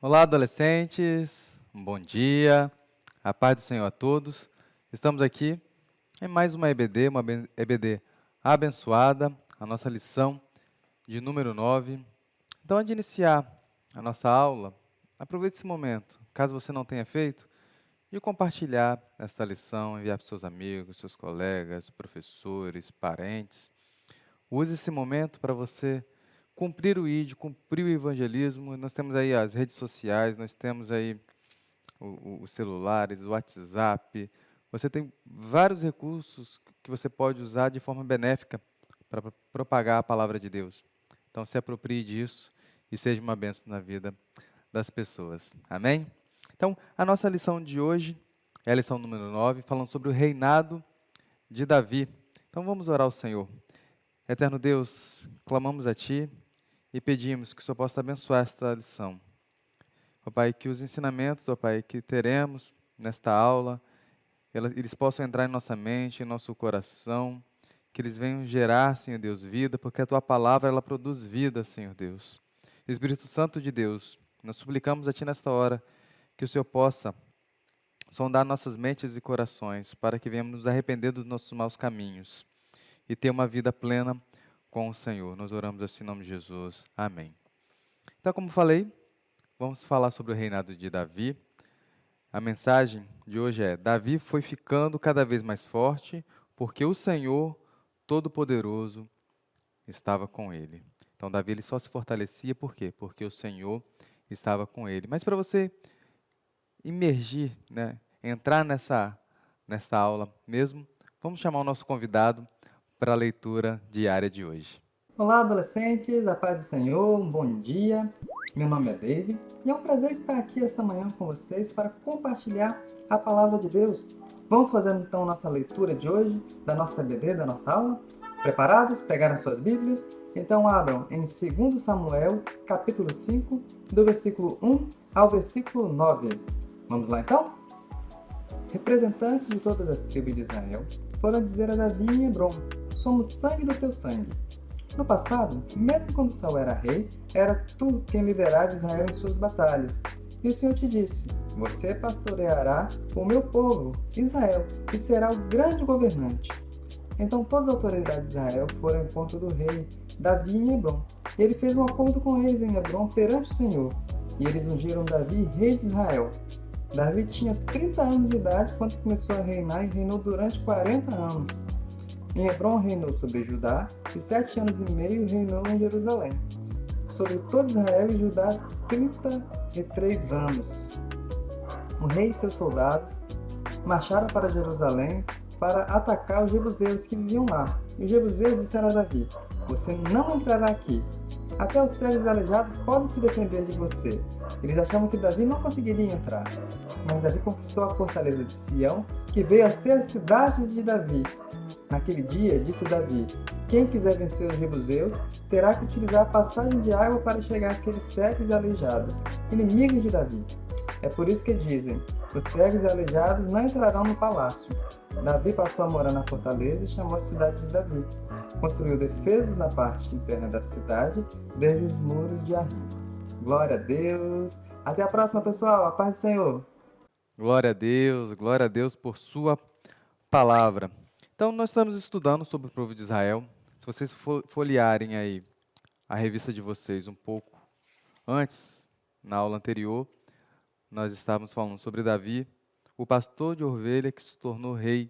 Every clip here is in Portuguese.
Olá, adolescentes, um bom dia, a paz do Senhor a todos. Estamos aqui em mais uma EBD, EBD abençoada, a nossa lição de número 9. Então, antes de iniciar a nossa aula, aproveite esse momento, caso você não tenha feito, de compartilhar esta lição, enviar para seus amigos, seus colegas, professores, parentes. Use esse momento para você cumprir o ID, cumprir o evangelismo. Nós temos aí as redes sociais, nós temos aí os celulares, o WhatsApp. Você tem vários recursos que você pode usar de forma benéfica para propagar a palavra de Deus. Então, se aproprie disso e seja uma bênção na vida das pessoas. Amém? Então, a nossa lição de hoje é a lição número 9, falando sobre o reinado de Davi. Então, vamos orar ao Senhor. Eterno Deus, clamamos a Ti e pedimos que o Senhor possa abençoar esta lição. Ó Pai, que os ensinamentos, ó Pai, que teremos nesta aula, eles possam entrar em nossa mente, em nosso coração, que eles venham gerar, Senhor Deus, vida, porque a Tua palavra, ela produz vida, Senhor Deus. Espírito Santo de Deus, nós suplicamos a Ti nesta hora, que o Senhor possa sondar nossas mentes e corações, para que venhamos nos arrepender dos nossos maus caminhos e ter uma vida plena com o Senhor. Nós oramos assim em nome de Jesus. Amém. Então, como falei, vamos falar sobre o reinado de Davi. A mensagem de hoje é: Davi foi ficando cada vez mais forte, porque o Senhor Todo-Poderoso estava com ele. Então, Davi ele só se fortalecia, por quê? Porque o Senhor estava com ele. Mas para você imergir, né, entrar nessa aula mesmo, vamos chamar o nosso convidado para a leitura diária de hoje. Olá, adolescentes, a paz do Senhor, um bom dia. Meu nome é David e é um prazer estar aqui esta manhã com vocês para compartilhar a palavra de Deus. Vamos fazer então nossa leitura de hoje, da nossa EBD, da nossa aula? Preparados? Pegaram suas Bíblias? Então abram em 2 Samuel, capítulo 5, do versículo 1 ao versículo 9. Vamos lá então? Representantes de todas as tribos de Israel foram dizer a Davi em Hebrom: somos sangue do teu sangue. No passado, mesmo quando Saul era rei, era tu quem liderava Israel em suas batalhas. E o Senhor te disse: você pastoreará o meu povo, Israel, e será o grande governante. Então todas as autoridades de Israel foram ao encontro do rei Davi em Hebrom. E ele fez um acordo com eles em Hebrom perante o Senhor. E eles ungiram Davi rei de Israel. Davi tinha 30 anos de idade quando começou a reinar e reinou durante 40 anos. Em Hebrom reinou sobre Judá, e 7 anos e meio reinou em Jerusalém. Sobre todo Israel e Judá, 33 anos. O rei e seus soldados marcharam para Jerusalém para atacar os jebuseus que viviam lá. E os jebuseus disseram a Davi: você não entrará aqui. Até os cegos e aleijados podem se defender de você. Eles achavam que Davi não conseguiria entrar. Mas Davi conquistou a fortaleza de Sião, que veio a ser a cidade de Davi. Naquele dia, disse Davi: quem quiser vencer os jebuseus, terá que utilizar a passagem de água para chegar àqueles cegos e aleijados, inimigos de Davi. É por isso que dizem: os cegos e aleijados não entrarão no palácio. Davi passou a morar na fortaleza e chamou a cidade de Davi. Construiu defesas na parte interna da cidade, desde os muros de Arrim. Glória a Deus! Até a próxima, pessoal! A paz do Senhor! Glória a Deus por sua palavra. Então, nós estamos estudando sobre o povo de Israel. Se vocês folhearem aí a revista de vocês um pouco antes, na aula anterior, nós estávamos falando sobre Davi, o pastor de ovelha que se tornou rei.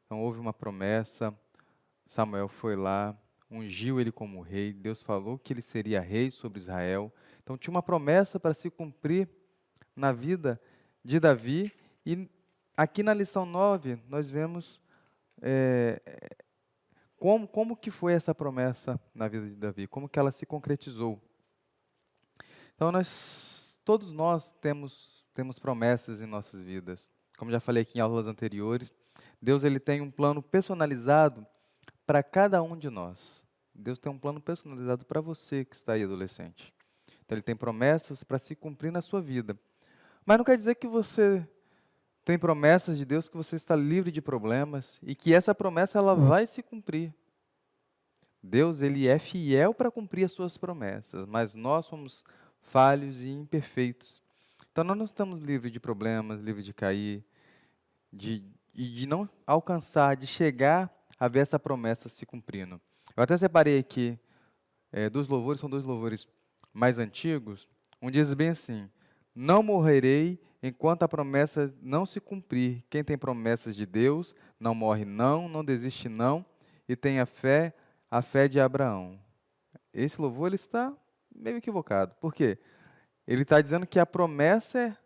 Então, houve uma promessa, Samuel foi lá, ungiu ele como rei, Deus falou que ele seria rei sobre Israel. Então, tinha uma promessa para se cumprir na vida de Davi, e aqui na lição 9, nós vemos como que foi essa promessa na vida de Davi, como que ela se concretizou. Então, todos nós temos promessas em nossas vidas. Como já falei aqui em aulas anteriores, Deus ele tem um plano personalizado para cada um de nós. Deus tem um plano personalizado para você que está aí, adolescente. Então, Ele tem promessas para se cumprir na sua vida. Mas não quer dizer que você tem promessas de Deus, que você está livre de problemas e que essa promessa ela vai se cumprir. Deus ele é fiel para cumprir as suas promessas, mas nós somos falhos e imperfeitos. Então, nós não estamos livres de problemas, livres de cair, de não alcançar, de chegar a ver essa promessa se cumprindo. Eu até separei aqui dos louvores, são dois louvores mais antigos. Um diz bem assim: não morrerei enquanto a promessa não se cumprir. Quem tem promessas de Deus não morre não, não desiste não, e tem a fé de Abraão. Esse louvor ele está meio equivocado. Por quê? Ele está dizendo que a promessa é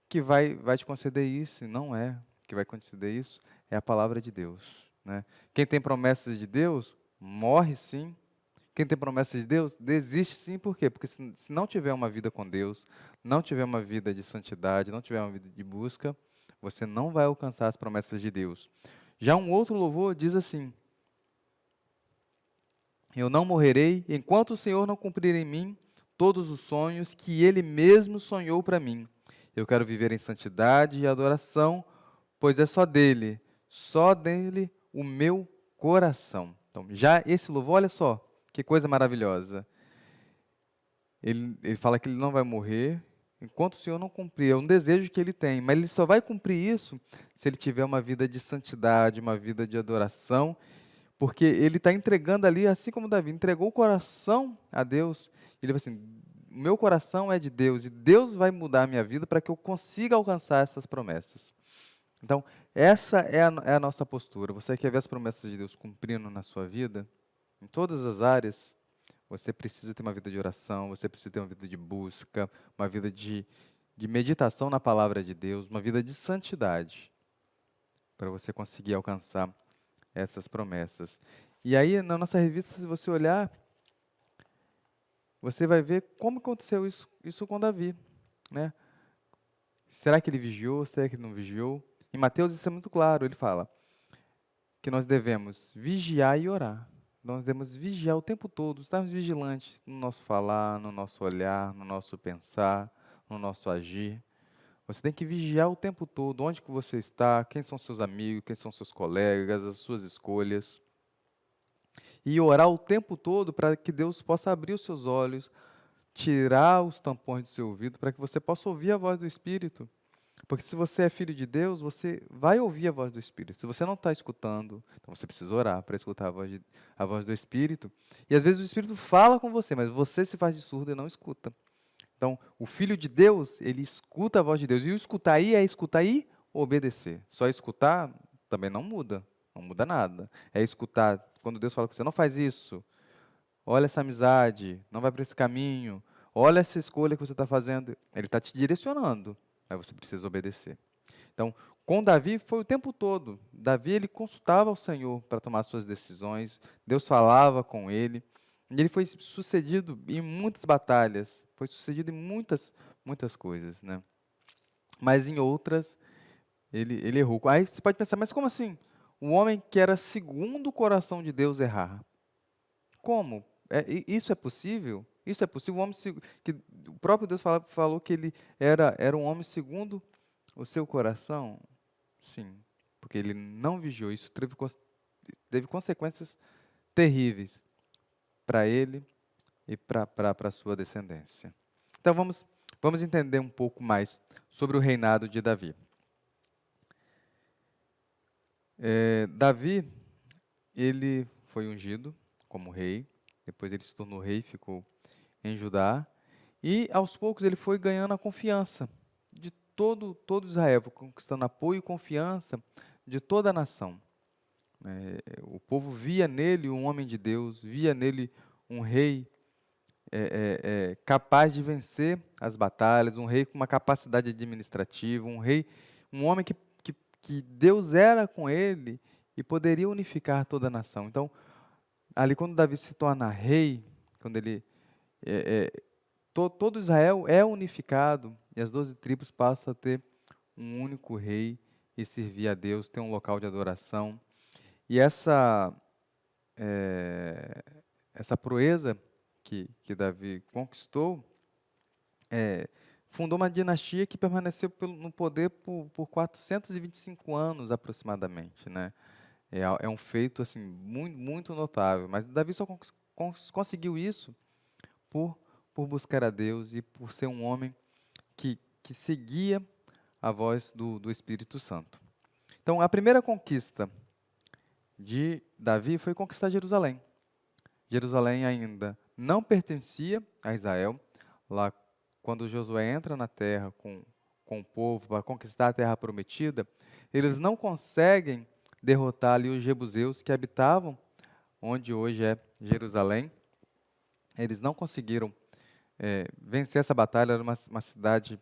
que vai te conceder isso, e não é que vai conceder isso, é a palavra de Deus. Né? Quem tem promessas de Deus, morre sim. Quem tem promessas de Deus, desiste sim. Por quê? Porque se não tiver uma vida com Deus, não tiver uma vida de santidade, não tiver uma vida de busca, você não vai alcançar as promessas de Deus. Já um outro louvor diz assim: eu não morrerei enquanto o Senhor não cumprir em mim todos os sonhos que Ele mesmo sonhou para mim. Eu quero viver em santidade e adoração, pois é só dele o meu coração. Então, já esse louvor, olha só, que coisa maravilhosa. Ele fala que ele não vai morrer enquanto o Senhor não cumprir. É um desejo que ele tem, mas ele só vai cumprir isso se ele tiver uma vida de santidade, uma vida de adoração, porque ele está entregando ali, assim como Davi, entregou o coração a Deus. Ele vai assim: o meu coração é de Deus, e Deus vai mudar a minha vida para que eu consiga alcançar essas promessas. Então, essa é a nossa postura. Você quer ver as promessas de Deus cumprindo na sua vida? Em todas as áreas, você precisa ter uma vida de oração, você precisa ter uma vida de busca, uma vida de meditação na palavra de Deus, uma vida de santidade, para você conseguir alcançar essas promessas. E aí, na nossa revista, se você olhar, você vai ver como aconteceu isso com Davi. Né? Será que ele vigiou? Será que ele não vigiou? Em Mateus isso é muito claro, ele fala que nós devemos vigiar e orar. Nós devemos vigiar o tempo todo, estarmos vigilantes no nosso falar, no nosso olhar, no nosso pensar, no nosso agir. Você tem que vigiar o tempo todo, onde que você está, quem são seus amigos, quem são seus colegas, as suas escolhas. E orar o tempo todo para que Deus possa abrir os seus olhos, tirar os tampões do seu ouvido, para que você possa ouvir a voz do Espírito. Porque se você é filho de Deus, você vai ouvir a voz do Espírito. Se você não está escutando, então você precisa orar para escutar a voz do Espírito. E às vezes o Espírito fala com você, mas você se faz de surdo e não escuta. Então, o Filho de Deus, ele escuta a voz de Deus. E o escutar aí é escutar e obedecer. Só escutar também não muda nada. É escutar, quando Deus fala com você, não faz isso, olha essa amizade, não vai para esse caminho, olha essa escolha que você está fazendo. Ele está te direcionando, mas você precisa obedecer. Então, com Davi foi o tempo todo. Davi, ele consultava o Senhor para tomar suas decisões, Deus falava com ele, e ele foi sucedido em muitas batalhas, foi sucedido em muitas coisas, né? Mas em outras, ele errou. Aí você pode pensar, mas como assim? Um homem que era segundo o coração de Deus errar. Como? Isso é possível? Isso é possível? Que o próprio Deus falou que ele era um homem segundo o seu coração? Sim, porque ele não vigiou. Isso teve consequências terríveis para ele e para a sua descendência. Então vamos entender um pouco mais sobre o reinado de Davi. Davi, ele foi ungido como rei, depois ele se tornou rei, ficou em Judá, e aos poucos ele foi ganhando a confiança de todo Israel, foi conquistando apoio e confiança de toda a nação. O povo via nele um homem de Deus, via nele um rei capaz de vencer as batalhas, um rei com uma capacidade administrativa, um homem que Deus era com ele e poderia unificar toda a nação. Então, ali quando Davi se torna rei, quando ele todo Israel é unificado e as 12 tribos passam a ter um único rei e servir a Deus, ter um local de adoração. E essa proeza que Davi conquistou, fundou uma dinastia que permaneceu no poder por 425 anos aproximadamente, né? É um feito assim muito, muito notável. Mas Davi só conseguiu isso por por buscar a Deus e por ser um homem que seguia a voz do Espírito Santo. Então, a primeira conquista de Davi foi conquistar Jerusalém. Jerusalém ainda não pertencia a Israel. Lá, quando Josué entra na terra com o povo para conquistar a terra prometida, eles não conseguem derrotar ali os jebuseus que habitavam onde hoje é Jerusalém. Eles não conseguiram vencer essa batalha. Era uma cidade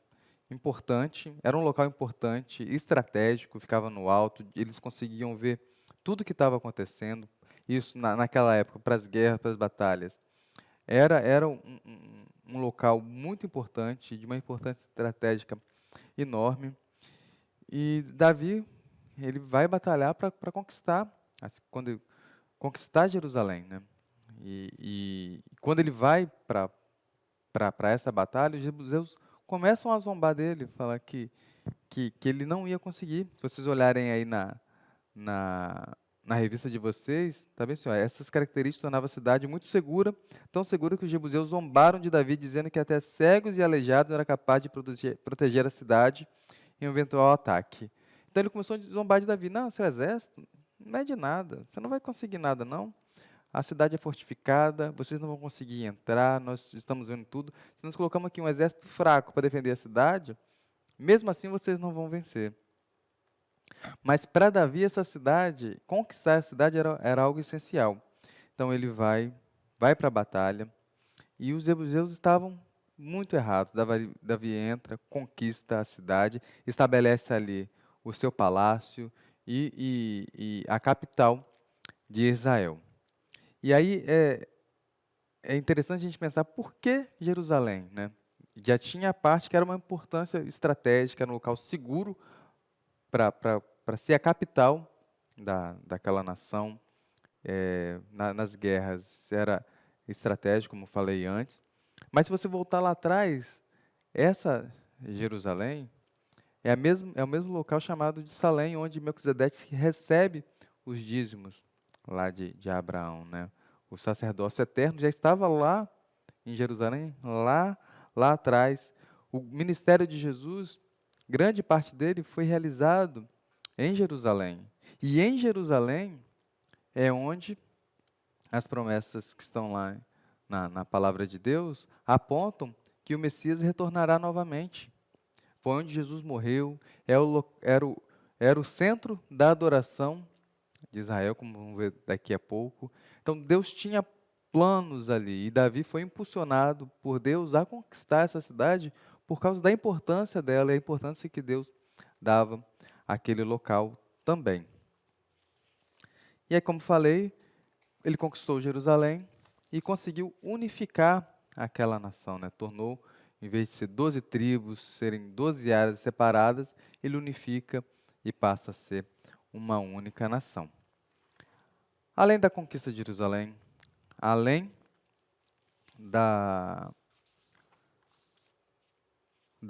importante, era um local importante, estratégico, ficava no alto, eles conseguiam ver tudo o que estava acontecendo. Isso naquela época, para as guerras, para as batalhas. Era um local muito importante, de uma importância estratégica enorme. E Davi, ele vai batalhar para conquistar, quando conquistar Jerusalém, né? E quando ele vai para essa batalha, os jebuseus começam a zombar dele, falar que ele não ia conseguir. Se vocês olharem aí na revista de vocês, tá bem assim, ó, essas características tornavam a cidade muito segura, tão segura que os jebuseus zombaram de Davi, dizendo que até cegos e aleijados eram capazes de proteger a cidade em um eventual ataque. Então ele começou a zombar de Davi. Não, seu exército não é de nada, você não vai conseguir nada, não. A cidade é fortificada, vocês não vão conseguir entrar, nós estamos vendo tudo. Se nós colocamos aqui um exército fraco para defender a cidade, mesmo assim vocês não vão vencer. Mas para Davi, essa cidade, conquistar a cidade era algo essencial. Então ele vai para a batalha, e os jebuseus estavam muito errados. Davi entra, conquista a cidade, estabelece ali o seu palácio e a capital de Israel. E aí é interessante a gente pensar por que Jerusalém, né? Já tinha a parte que era uma importância estratégica, era um local seguro para ser a capital daquela nação. Nas guerras era estratégico, como falei antes. Mas se você voltar lá atrás, essa Jerusalém é o mesmo local chamado de Salém, onde Melquisedeque recebe os dízimos lá de Abraão, né? O sacerdócio eterno já estava lá em Jerusalém, lá atrás. O ministério de Jesus, grande parte dele foi realizado em Jerusalém. E em Jerusalém é onde as promessas que estão lá na palavra de Deus apontam que o Messias retornará novamente. Foi onde Jesus morreu, era o centro da adoração de Israel, como vamos ver daqui a pouco. Então Deus tinha planos ali, e Davi foi impulsionado por Deus a conquistar essa cidade por causa da importância dela e a importância que Deus dava àquele local também. E aí, como falei, ele conquistou Jerusalém e conseguiu unificar aquela nação, né? Tornou, em vez de ser 12 tribos, serem 12 áreas separadas, ele unifica e passa a ser uma única nação. Além da conquista de Jerusalém, além da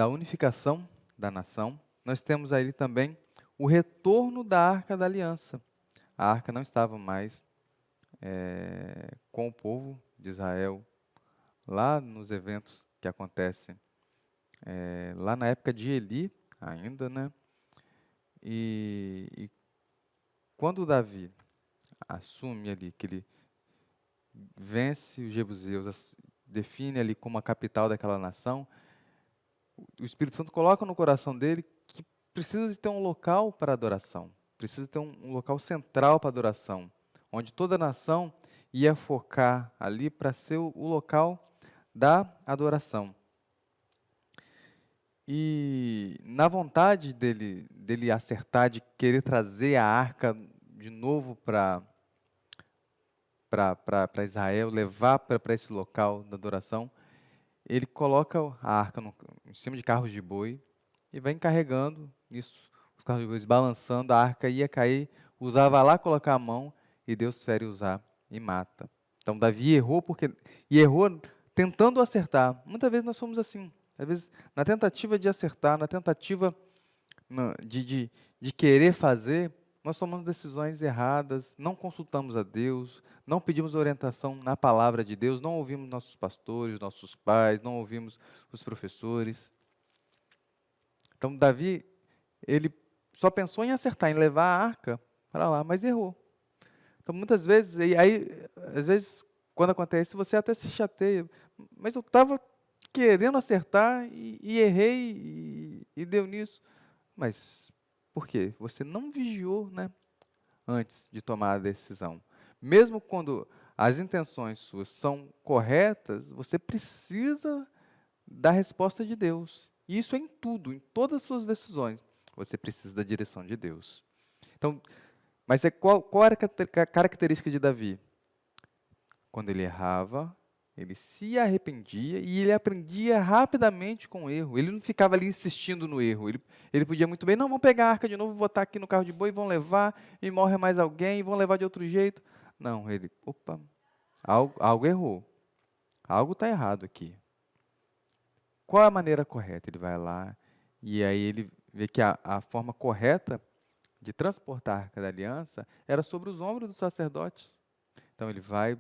unificação da nação, nós temos aí também o retorno da Arca da Aliança. A arca não estava mais com o povo de Israel, lá nos eventos que acontecem, lá na época de Eli ainda, né? E quando Davi assume ali, que ele vence os jebuseus, define ali como a capital daquela nação, o Espírito Santo coloca no coração dele que precisa de ter um local para adoração, precisa ter um local central para adoração, onde toda a nação ia focar ali para ser o local da adoração. E na vontade dele acertar, de querer trazer a arca de novo para Israel, levar para esse local da adoração, ele coloca a arca em cima de carros de boi e vai encarregando isso, os carros de boi balançando, a arca ia cair, usava lá colocar a mão e Deus fere Uzá e mata. Então Davi errou errou tentando acertar. Muitas vezes nós somos assim, às vezes na tentativa de acertar, na tentativa de querer fazer, nós tomamos decisões erradas, não consultamos a Deus, não pedimos orientação na palavra de Deus, não ouvimos nossos pastores, nossos pais, não ouvimos os professores. Então, Davi, ele só pensou em acertar, em levar a arca para lá, mas errou. Então, muitas vezes, e aí, às vezes, quando acontece, você até se chateia. Mas eu estava querendo acertar e errei e deu nisso. Mas por quê? Você não vigiou, né, antes de tomar a decisão. Mesmo quando as intenções suas são corretas, você precisa da resposta de Deus. E isso é em tudo, em todas as suas decisões. Você precisa da direção de Deus. Então, mas qual era a característica de Davi? Quando ele errava, ele se arrependia e ele aprendia rapidamente com o erro. Ele não ficava ali insistindo no erro. Ele podia muito bem, não, vamos pegar a arca de novo, botar aqui no carro de boi, vão levar, e morre mais alguém, e vão levar de outro jeito. Não, ele, opa, algo errou. Algo está errado aqui. Qual é a maneira correta? Ele vai lá e aí ele vê que a forma correta de transportar a Arca da Aliança era sobre os ombros dos sacerdotes. Então ele vai,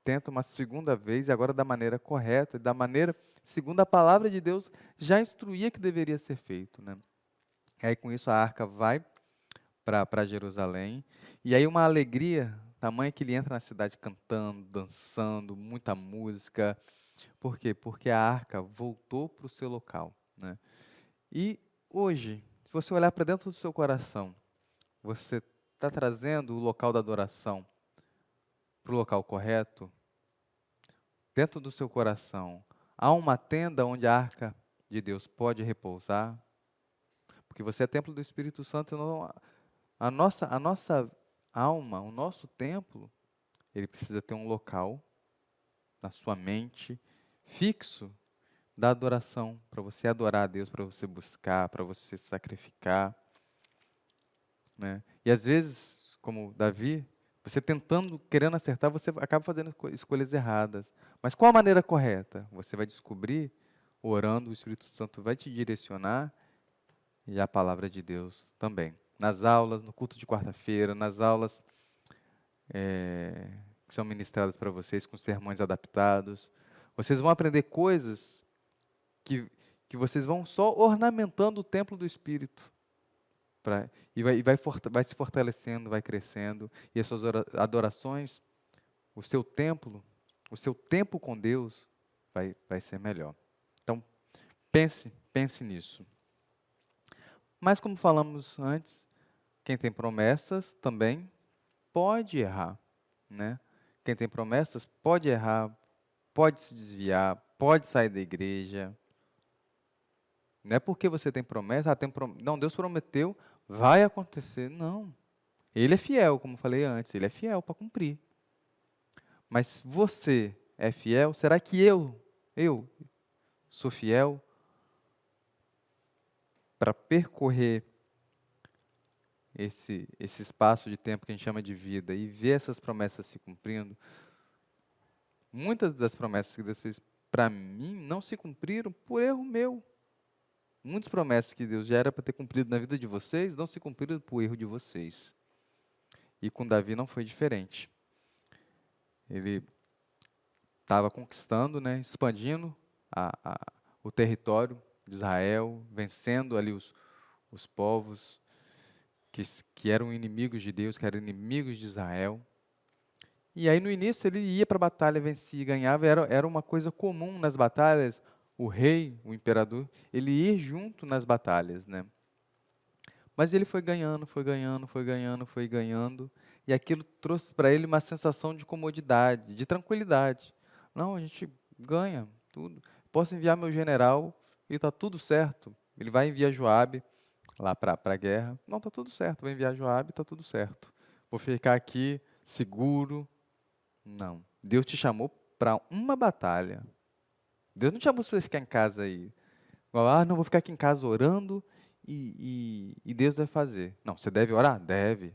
tenta uma segunda vez, e agora da maneira correta, da maneira segundo a palavra de Deus já instruía que deveria ser feito, né? E aí com isso a arca vai para Jerusalém, e aí uma alegria tamanha que ele entra na cidade cantando, dançando, muita música. Por quê? Porque a arca voltou para o seu local, né? E hoje, se você olhar para dentro do seu coração, você está trazendo o local da adoração para o local correto? Dentro do seu coração, há uma tenda onde a arca de Deus pode repousar? Porque você é templo do Espírito Santo, não, a nossa alma, o nosso templo, ele precisa ter um local na sua mente fixo da adoração, para você adorar a Deus, para você buscar, para você sacrificar, né? E às vezes, como Davi, você tentando, querendo acertar, você acaba fazendo escolhas erradas. Mas qual a maneira correta? Você vai descobrir, orando, o Espírito Santo vai te direcionar e a palavra de Deus também. Nas aulas, no culto de quarta-feira, nas aulas que são ministradas para vocês, com sermões adaptados, vocês vão aprender coisas que vocês vão só ornamentando o templo do Espírito. Vai se fortalecendo, vai crescendo, e as suas adorações, o seu templo, o seu tempo com Deus vai ser melhor. Então, pense nisso. Mas como falamos antes, quem tem promessas também pode errar, né? Quem tem promessas pode errar, pode se desviar, pode sair da igreja. Não é porque você tem promessa, não, Deus prometeu, vai acontecer. Não. Ele é fiel, como falei antes, ele é fiel para cumprir. Mas você é fiel? Será que eu sou fiel para percorrer esse espaço de tempo que a gente chama de vida e ver essas promessas se cumprindo? Muitas das promessas que Deus fez para mim não se cumpriram por erro meu. Muitas promessas que Deus já era para ter cumprido na vida de vocês não se cumpriram por erro de vocês. E com Davi não foi diferente. Ele estava conquistando, né, expandindo o território de Israel, vencendo ali os povos que eram inimigos de Deus, que eram inimigos de Israel. E aí no início ele ia para a batalha, vencia e ganhava, era uma coisa comum nas batalhas, o rei, o imperador, ele ir junto nas batalhas, né? Mas ele foi ganhando, e aquilo trouxe para ele uma sensação de comodidade, de tranquilidade. Não, a gente ganha tudo. Posso enviar meu general e está tudo certo. Ele vai enviar Joabe lá para a guerra. Não, está tudo certo, vai enviar Joabe, está tudo certo. Vou ficar aqui seguro. Não. Deus te chamou para uma batalha. Deus não te chamou para você ficar em casa aí. Não, vou ficar aqui em casa orando e Deus vai fazer. Não, você deve orar? Deve.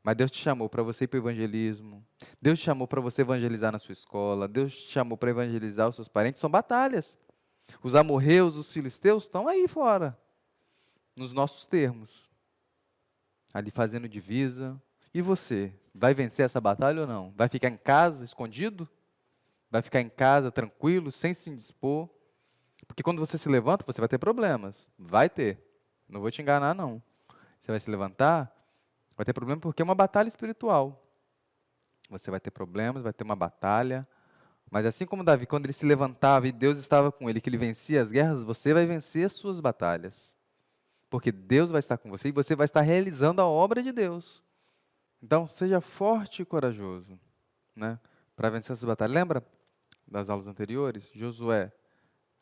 Mas Deus te chamou para você ir para o evangelismo. Deus te chamou para você evangelizar na sua escola. Deus te chamou para evangelizar os seus parentes. São batalhas. Os amorreus, os filisteus estão aí fora, nos nossos termos. ali fazendo divisa. E você, vai vencer essa batalha ou não? Vai ficar em casa, escondido? Vai ficar em casa, tranquilo, sem se indispor? Porque quando você se levanta, você vai ter problemas. Vai ter. Não vou te enganar, não. Você vai se levantar, vai ter problema porque é uma batalha espiritual. Você vai ter problemas, vai ter uma batalha. Mas assim como Davi, quando ele se levantava e Deus estava com ele, que ele vencia as guerras, você vai vencer as suas batalhas. Porque Deus vai estar com você e você vai estar realizando a obra de Deus. Então, seja forte e corajoso, né, para vencer essa batalha. Lembra das aulas anteriores? Josué,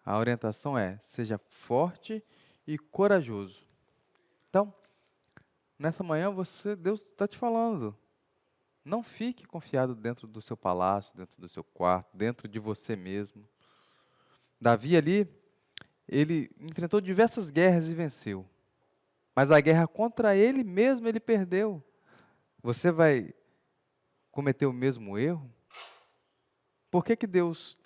a orientação é: seja forte e corajoso. Então, nessa manhã, Deus está te falando. Não fique confiado dentro do seu palácio, dentro do seu quarto, dentro de você mesmo. Davi ali, ele enfrentou diversas guerras e venceu. Mas a guerra contra ele mesmo, ele perdeu. Você vai cometer o mesmo erro? Por que que Deus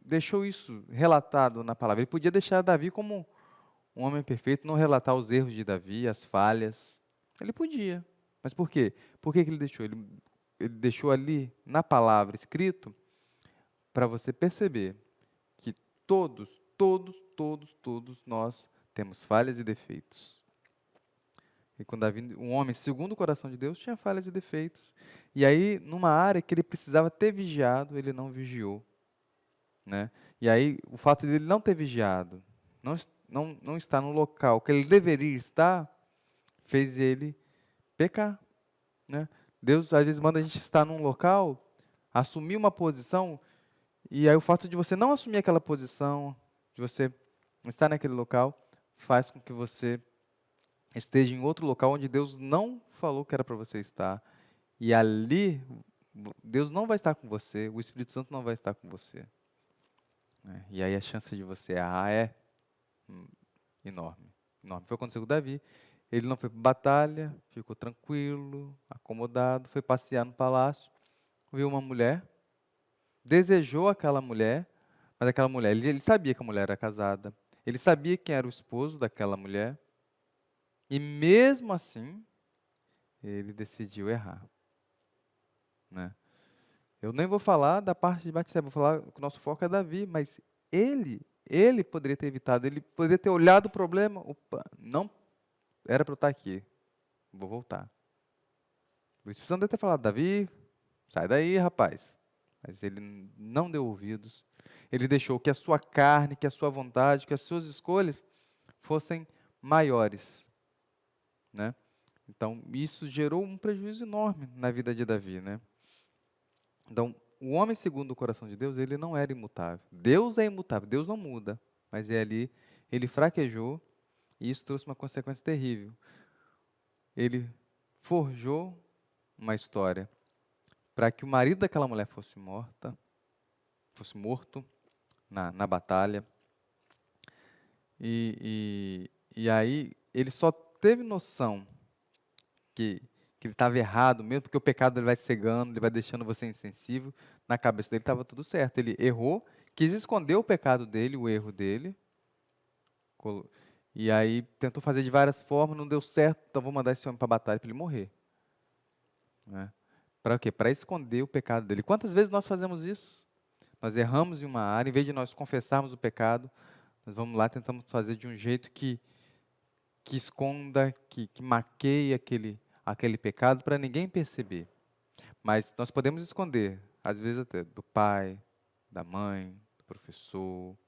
deixou isso relatado na palavra? Ele podia deixar Davi como um homem perfeito, não relatar os erros de Davi, as falhas. Ele podia. Mas por quê? Por que que ele deixou? Ele deixou ali na palavra escrito para você perceber que todos nós temos falhas e defeitos. E quando Davi, um homem segundo o coração de Deus, tinha falhas e defeitos. E aí, numa área que ele precisava ter vigiado, ele não vigiou, né? E aí, o fato de ele não ter vigiado, não estar no local que ele deveria estar, fez ele pecar, né? Deus, às vezes, manda a gente estar num local, assumir uma posição, e aí o fato de você não assumir aquela posição, de você estar naquele local, faz com que você esteja em outro local onde Deus não falou que era para você estar. E ali, Deus não vai estar com você, o Espírito Santo não vai estar com você, né? E aí a chance de você errar é enorme. Enorme. Foi o que aconteceu com Davi. Ele não foi para batalha, ficou tranquilo, acomodado, foi passear no palácio, viu uma mulher, desejou aquela mulher, mas aquela mulher, ele sabia que a mulher era casada, ele sabia quem era o esposo daquela mulher, e mesmo assim, ele decidiu errar, né? Eu nem vou falar da parte de Batseba, vou falar que o nosso foco é Davi, mas ele poderia ter evitado, ele poderia ter olhado o problema, opa, não era para eu estar aqui, vou voltar. O Espírito Santo deve ter falado: Davi, sai daí, rapaz. Mas ele não deu ouvidos. Ele deixou que a sua carne, que a sua vontade, que as suas escolhas fossem maiores, né? Então, isso gerou um prejuízo enorme na vida de Davi, né? Então, o homem segundo o coração de Deus, ele não era imutável. Deus é imutável, Deus não muda. Mas ali, ele fraquejou e isso trouxe uma consequência terrível. Ele forjou uma história para que o marido daquela mulher fosse morto na batalha. E aí ele só teve noção que ele estava errado mesmo, porque o pecado ele vai cegando, ele vai deixando você insensível. Na cabeça dele estava tudo certo. Ele errou, quis esconder o pecado dele, o erro dele. E aí tentou fazer de várias formas, não deu certo, então vou mandar esse homem para a batalha para ele morrer, né? Para o quê? Para esconder o pecado dele. Quantas vezes nós fazemos isso? Nós erramos em uma área, em vez de nós confessarmos o pecado, nós vamos lá, tentamos fazer de um jeito que esconda, que maqueie aquele pecado para ninguém perceber. Mas nós podemos esconder, às vezes até do pai, da mãe, do professor.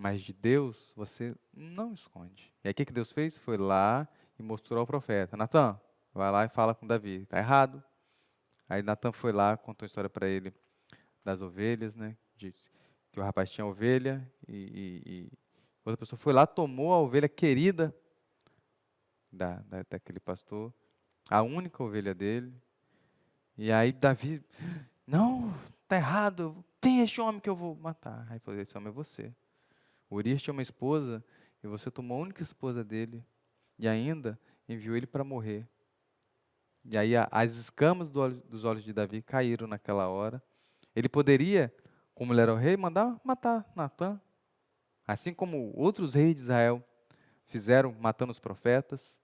Mas de Deus, você não esconde. E aí o que Deus fez? Foi lá e mostrou ao profeta: Natan, vai lá e fala com Davi. Está errado. Aí Natan foi lá, contou a história para ele das ovelhas, né? Disse que o rapaz tinha ovelha e outra pessoa foi lá, tomou a ovelha querida daquele pastor, a única ovelha dele. E aí Davi: não, está errado. Quem é este homem que eu vou matar? Aí falou: esse homem é você. Urias tinha uma esposa e você tomou a única esposa dele e ainda enviou ele para morrer. E aí as escamas dos olhos de Davi caíram naquela hora. Ele poderia, como ele era o rei, mandar matar Natã. Assim como outros reis de Israel fizeram matando os profetas.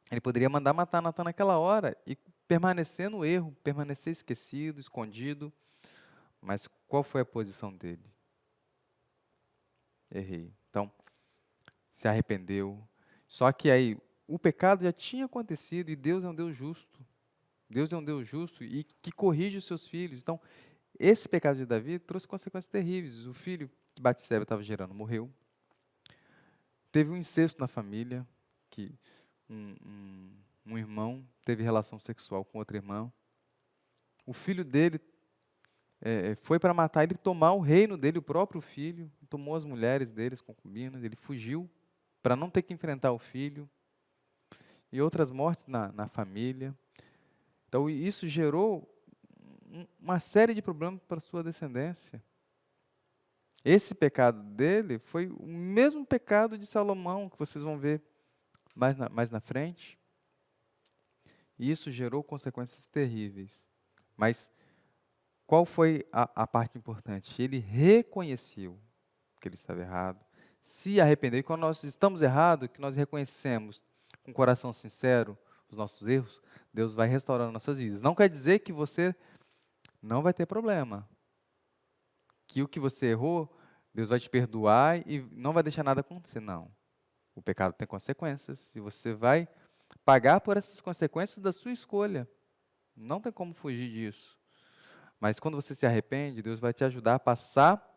Ele poderia mandar matar Natan naquela hora e permanecer no erro, permanecer esquecido, escondido. Mas qual foi a posição dele? Errei. Então, se arrependeu. Só que aí, o pecado já tinha acontecido e Deus é um Deus justo. Deus é um Deus justo e que corrige os seus filhos. Então, esse pecado de Davi trouxe consequências terríveis. O filho que Batseba estava gerando morreu. Teve um incesto na família, que um irmão teve relação sexual com outro irmão. O filho dele foi para matar ele, tomar o reino dele, o próprio filho, tomou as mulheres dele, as concubinas, ele fugiu para não ter que enfrentar o filho. E outras mortes na família. Então, isso gerou uma série de problemas para a sua descendência. Esse pecado dele foi o mesmo pecado de Salomão, que vocês vão ver mais na frente. E isso gerou consequências terríveis. Mas qual foi a parte importante? Ele reconheceu que ele estava errado, se arrependeu. E quando nós estamos errados, que nós reconhecemos com o coração sincero os nossos erros, Deus vai restaurando nossas vidas. Não quer dizer que você não vai ter problema. Que o que você errou, Deus vai te perdoar e não vai deixar nada acontecer. Não. O pecado tem consequências e você vai pagar por essas consequências da sua escolha. Não tem como fugir disso. Mas quando você se arrepende, Deus vai te ajudar a passar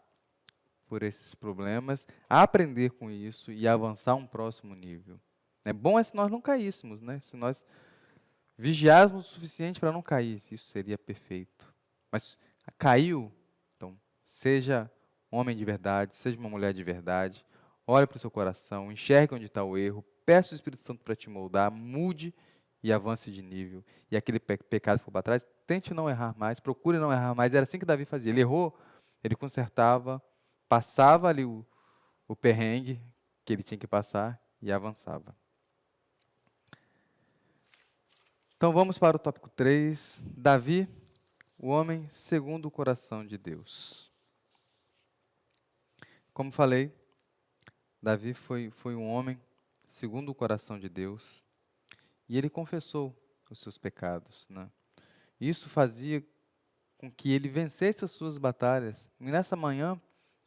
por esses problemas, a aprender com isso e a avançar a um próximo nível. É bom se nós não caíssemos, né? Se nós vigiássemos o suficiente para não cair, isso seria perfeito. Mas caiu, então seja homem de verdade, seja uma mulher de verdade, olhe para o seu coração, enxergue onde está o erro, peça o Espírito Santo para te moldar, mude e avance de nível. E aquele pecado que for para trás, tente não errar mais, procure não errar mais. Era assim que Davi fazia. Ele errou, ele consertava, passava ali o perrengue que ele tinha que passar e avançava. Então vamos para o tópico 3. Davi, o homem segundo o coração de Deus. Como falei, Davi foi um homem segundo o coração de Deus e ele confessou os seus pecados, né? Isso fazia com que ele vencesse as suas batalhas. E nessa manhã,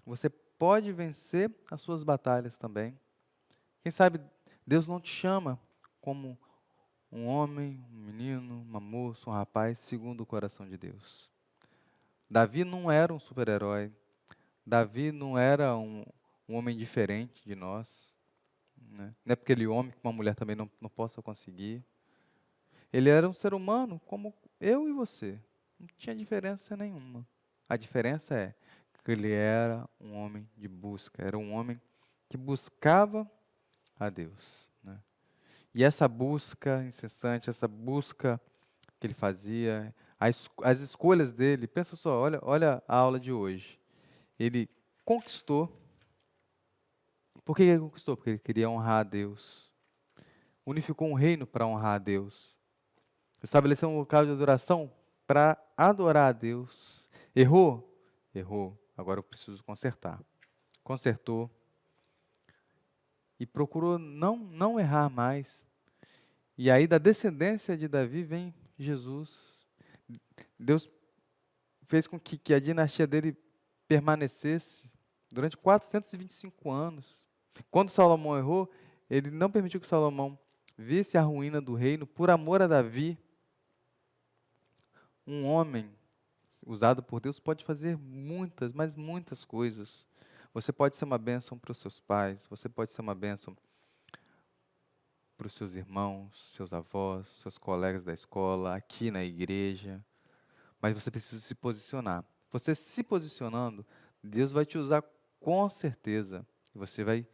você pode vencer as suas batalhas também. Quem sabe Deus não te chama como um homem, um menino, uma moça, um rapaz, segundo o coração de Deus. Davi não era um super-herói. Davi não era um homem diferente de nós. Né? Não é porque ele é homem que uma mulher também não possa conseguir. Ele era um ser humano como eu e você. Não tinha diferença nenhuma. A diferença é que ele era um homem de busca. Era um homem que buscava a Deus. Né? E essa busca incessante, essa busca que ele fazia, as escolhas dele, pensa só, olha a aula de hoje. Ele conquistou. Por que ele conquistou? Porque ele queria honrar a Deus. Unificou um reino para honrar a Deus. Estabeleceu um local de adoração para adorar a Deus. Errou? Errou. Agora eu preciso consertar. Consertou. E procurou não errar mais. E aí da descendência de Davi vem Jesus. Deus fez com que a dinastia dele permanecesse durante 425 anos. Quando Salomão errou, ele não permitiu que Salomão visse a ruína do reino por amor a Davi. Um homem usado por Deus pode fazer muitas, mas muitas coisas. Você pode ser uma bênção para os seus pais, você pode ser uma bênção para os seus irmãos, seus avós, seus colegas da escola, aqui na igreja. Mas você precisa se posicionar. Você se posicionando, Deus vai te usar com certeza. Você vai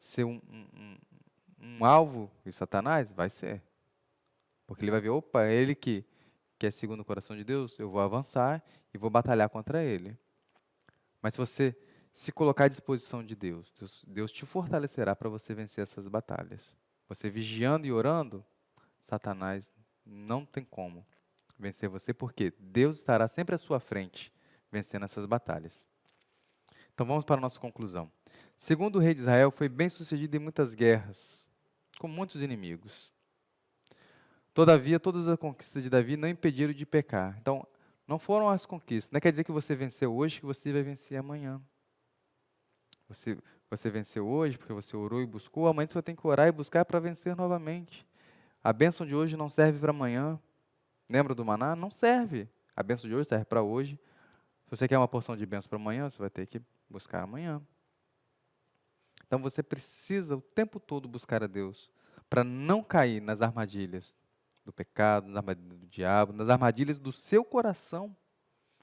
ser um alvo de Satanás? Vai ser. Porque ele vai ver, opa, é ele que é segundo o coração de Deus, eu vou avançar e vou batalhar contra ele. Mas se você se colocar à disposição de Deus te fortalecerá para você vencer essas batalhas. Você vigiando e orando, Satanás não tem como vencer você, porque Deus estará sempre à sua frente, vencendo essas batalhas. Então vamos para a nossa conclusão. Segundo o rei de Israel, foi bem-sucedido em muitas guerras, com muitos inimigos. Todavia, todas as conquistas de Davi não impediram de pecar. Então, não foram as conquistas. Não quer dizer que você venceu hoje, que você vai vencer amanhã. Você venceu hoje porque você orou e buscou, amanhã você vai ter que orar e buscar para vencer novamente. A bênção de hoje não serve para amanhã. Lembra do maná? Não serve. A bênção de hoje serve para hoje. Se você quer uma porção de bênção para amanhã, você vai ter que buscar amanhã. Então você precisa o tempo todo buscar a Deus para não cair nas armadilhas do pecado, nas armadilhas do diabo, nas armadilhas do seu coração.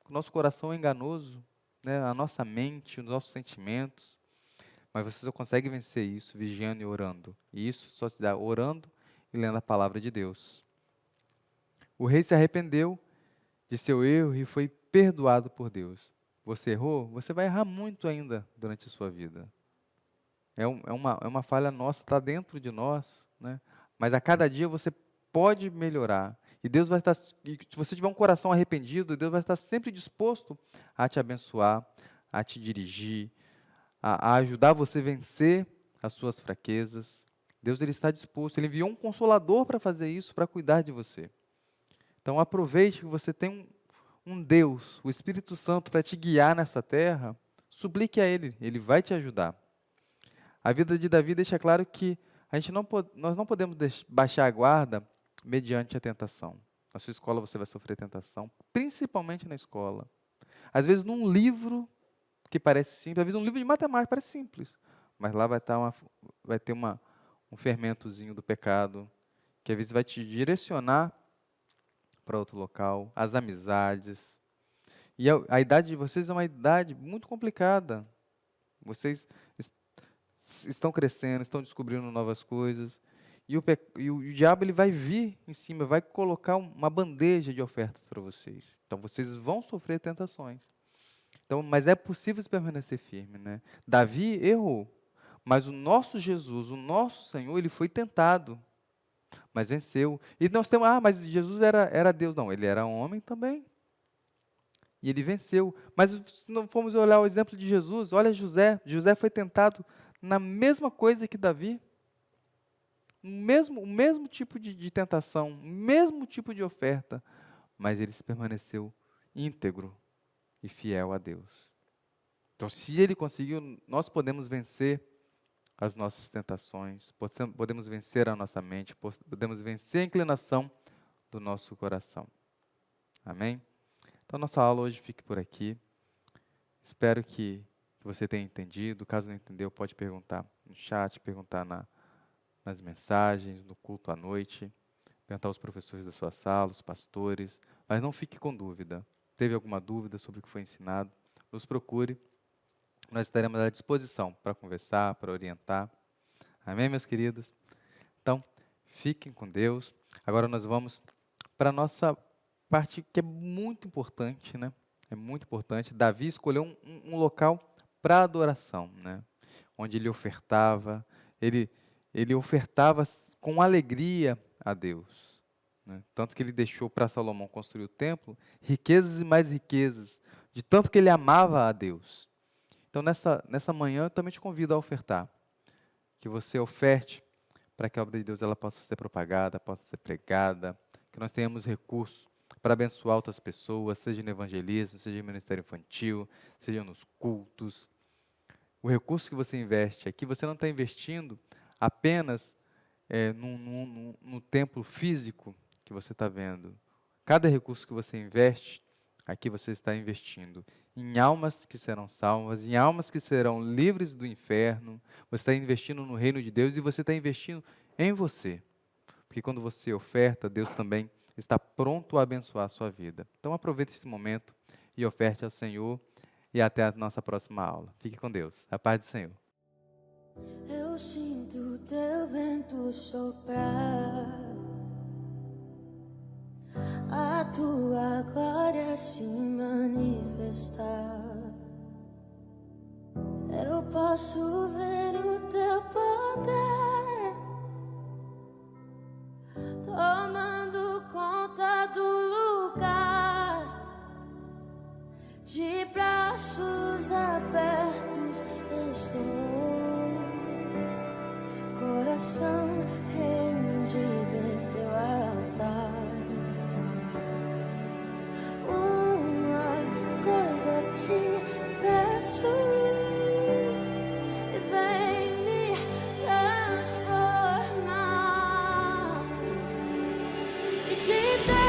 O nosso coração é enganoso, né? A nossa mente, os nossos sentimentos. Mas você só consegue vencer isso vigiando e orando. E isso só te dá orando e lendo a palavra de Deus. O rei se arrependeu de seu erro e foi perdoado por Deus. Você errou? Você vai errar muito ainda durante a sua vida. É uma falha nossa, está dentro de nós, né? Mas a cada dia você pode melhorar. E Deus vai estar, se você tiver um coração arrependido, Deus vai estar sempre disposto a te abençoar, a te dirigir, a ajudar você a vencer as suas fraquezas. Deus ele está disposto, Ele enviou um consolador para fazer isso, para cuidar de você. Então aproveite que você tem um Deus, o Espírito Santo, para te guiar nessa terra, suplique a Ele, Ele vai te ajudar. A vida de Davi deixa claro que nós não podemos baixar a guarda mediante a tentação. Na sua escola você vai sofrer tentação, principalmente na escola. Às vezes num livro que parece simples, às vezes um livro de matemática parece simples, mas lá vai ter um fermentozinho do pecado, que às vezes vai te direcionar para outro local, as amizades. E a idade de vocês é uma idade muito complicada. Vocês estão crescendo, estão descobrindo novas coisas. E o diabo ele vai vir em cima, vai colocar uma bandeja de ofertas para vocês. Então vocês vão sofrer tentações. Então, mas é possível permanecer firme, né? Davi errou, mas o nosso Jesus, o nosso Senhor, ele foi tentado, mas venceu. E nós temos, mas Jesus era Deus. Não, ele era homem também. E ele venceu. Mas se não formos olhar o exemplo de Jesus, olha José. José foi tentado na mesma coisa que Davi. O mesmo tipo de tentação, o mesmo tipo de oferta. Mas ele permaneceu íntegro e fiel a Deus. Então, se ele conseguiu, nós podemos vencer as nossas tentações, podemos vencer a nossa mente, podemos vencer a inclinação do nosso coração. Amém? Então, nossa aula hoje fique por aqui. Espero que você tenha entendido. Caso não entendeu, pode perguntar no chat, perguntar nas mensagens, no culto à noite, perguntar aos professores da sua sala, os pastores, mas não fique com dúvida. Teve alguma dúvida sobre o que foi ensinado? Nos procure. Nós estaremos à disposição para conversar, para orientar. Amém, meus queridos? Então, fiquem com Deus. Agora nós vamos para a nossa parte que é muito importante, né? É muito importante. Davi escolheu um local para adoração, né? Onde ele ofertava, ele ofertava com alegria a Deus, né? Tanto que ele deixou para Salomão construir o templo, riquezas e mais riquezas, de tanto que ele amava a Deus. Então, nessa manhã, eu também te convido a ofertar. Que você oferte para que a obra de Deus ela possa ser propagada, possa ser pregada, que nós tenhamos recursos para abençoar outras pessoas, seja no evangelismo, seja no ministério infantil, seja nos cultos. O recurso que você investe aqui, você não está investindo apenas no templo físico que você está vendo. Cada recurso que você investe, aqui você está investindo em almas que serão salvas, em almas que serão livres do inferno. Você está investindo no reino de Deus e você está investindo em você. Porque quando você oferta, Deus também está pronto a abençoar a sua vida. Então aproveite esse momento e oferte ao Senhor e até a nossa próxima aula. Fique com Deus. A paz do Senhor. Eu sinto teu vento soprar, a tua glória se manifestar. Eu posso ver o teu poder tomando conta do lugar. De braços abertos estou. te peço, vem me transformar e te dar.